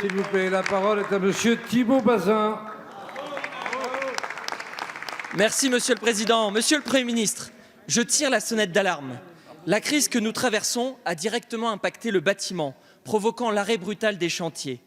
S'il vous plaît, la parole est à monsieur Thibault Bazin. Merci Monsieur le Président. Monsieur le Premier ministre, je tire la sonnette d'alarme. La crise que nous traversons a directement impacté le bâtiment, provoquant l'arrêt brutal des chantiers.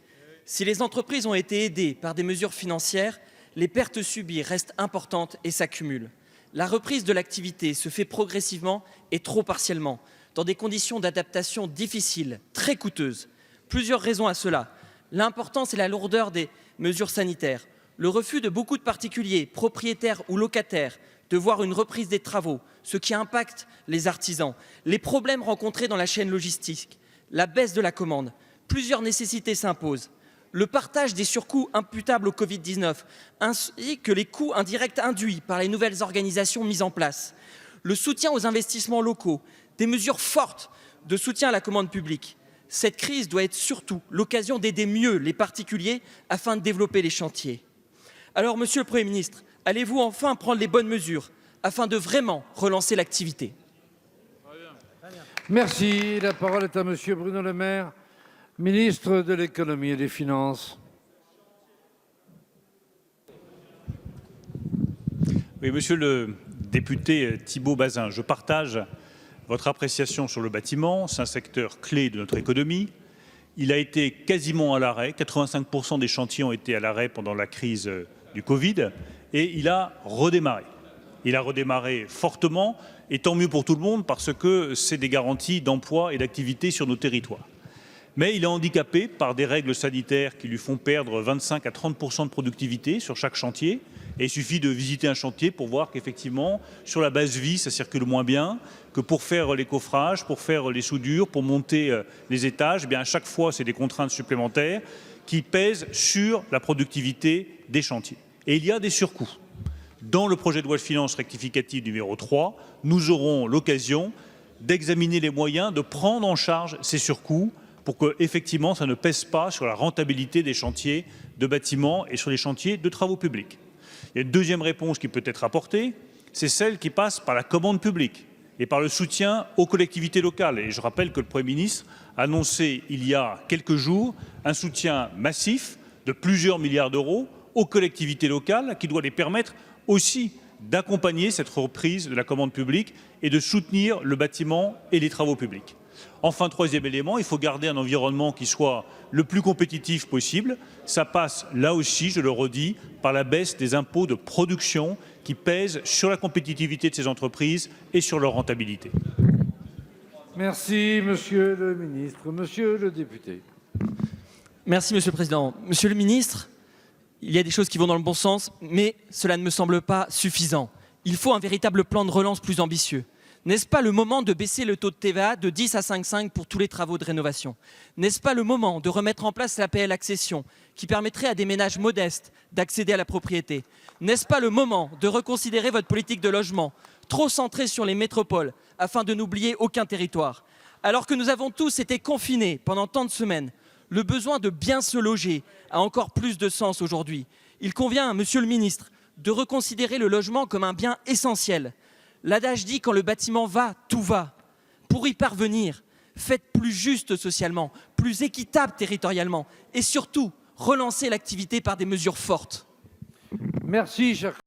Si les entreprises ont été aidées par des mesures financières, les pertes subies restent importantes et s'accumulent. La reprise de l'activité se fait progressivement et trop partiellement, dans des conditions d'adaptation difficiles, très coûteuses. Plusieurs raisons à cela. L'importance et la lourdeur des mesures sanitaires, le refus de beaucoup de particuliers, propriétaires ou locataires, de voir une reprise des travaux, ce qui impacte les artisans, les problèmes rencontrés dans la chaîne logistique, la baisse de la commande. Plusieurs nécessités s'imposent. Le partage des surcoûts imputables au Covid-19, ainsi que les coûts indirects induits par les nouvelles organisations mises en place. Le soutien aux investissements locaux, des mesures fortes de soutien à la commande publique. Cette crise doit être surtout l'occasion d'aider mieux les particuliers afin de développer les chantiers. Alors, Monsieur le Premier ministre, allez-vous enfin prendre les bonnes mesures afin de vraiment relancer l'activité? Merci. La parole est à monsieur Bruno Le Maire, ministre de l'économie et des finances. Oui, monsieur le député Thibault Bazin, je partage votre appréciation sur le bâtiment. C'est un secteur clé de notre économie. Il a été quasiment à l'arrêt. 85% des chantiers ont été à l'arrêt pendant la crise du Covid et il a redémarré. Il a redémarré fortement et tant mieux pour tout le monde parce que c'est des garanties d'emploi et d'activité sur nos territoires. Mais il est handicapé par des règles sanitaires qui lui font perdre 25 à 30% de productivité sur chaque chantier. Et il suffit de visiter un chantier pour voir qu'effectivement, sur la base vie, ça circule moins bien, que pour faire les coffrages, pour faire les soudures, pour monter les étages, eh bien à chaque fois, c'est des contraintes supplémentaires qui pèsent sur la productivité des chantiers. Et il y a des surcoûts. Dans le projet de loi de finances rectificative numéro 3, nous aurons l'occasion d'examiner les moyens de prendre en charge ces surcoûts pour que, effectivement, ça ne pèse pas sur la rentabilité des chantiers de bâtiments et sur les chantiers de travaux publics. Il y a une deuxième réponse qui peut être apportée, c'est celle qui passe par la commande publique et par le soutien aux collectivités locales. Et je rappelle que le Premier ministre a annoncé il y a quelques jours un soutien massif de plusieurs milliards d'euros aux collectivités locales qui doit les permettre aussi d'accompagner cette reprise de la commande publique et de soutenir le bâtiment et les travaux publics. Enfin, troisième élément, il faut garder un environnement qui soit le plus compétitif possible. Ça passe, là aussi, je le redis, par la baisse des impôts de production qui pèsent sur la compétitivité de ces entreprises et sur leur rentabilité. Merci, monsieur le ministre. Monsieur le député. Merci Monsieur le Président. Monsieur le ministre, il y a des choses qui vont dans le bon sens, mais cela ne me semble pas suffisant. Il faut un véritable plan de relance plus ambitieux. N'est-ce pas le moment de baisser le taux de TVA de 10 à 5,5 pour tous les travaux de rénovation? N'est-ce pas le moment de remettre en place l'APL accession qui permettrait à des ménages modestes d'accéder à la propriété? N'est-ce pas le moment de reconsidérer votre politique de logement, trop centrée sur les métropoles, afin de n'oublier aucun territoire? Alors que nous avons tous été confinés pendant tant de semaines, le besoin de bien se loger a encore plus de sens aujourd'hui. Il convient, Monsieur le ministre, de reconsidérer le logement comme un bien essentiel. L'adage dit quand le bâtiment va, tout va. Pour y parvenir, faites plus juste socialement, plus équitable territorialement et surtout, relancez l'activité par des mesures fortes. Merci, cher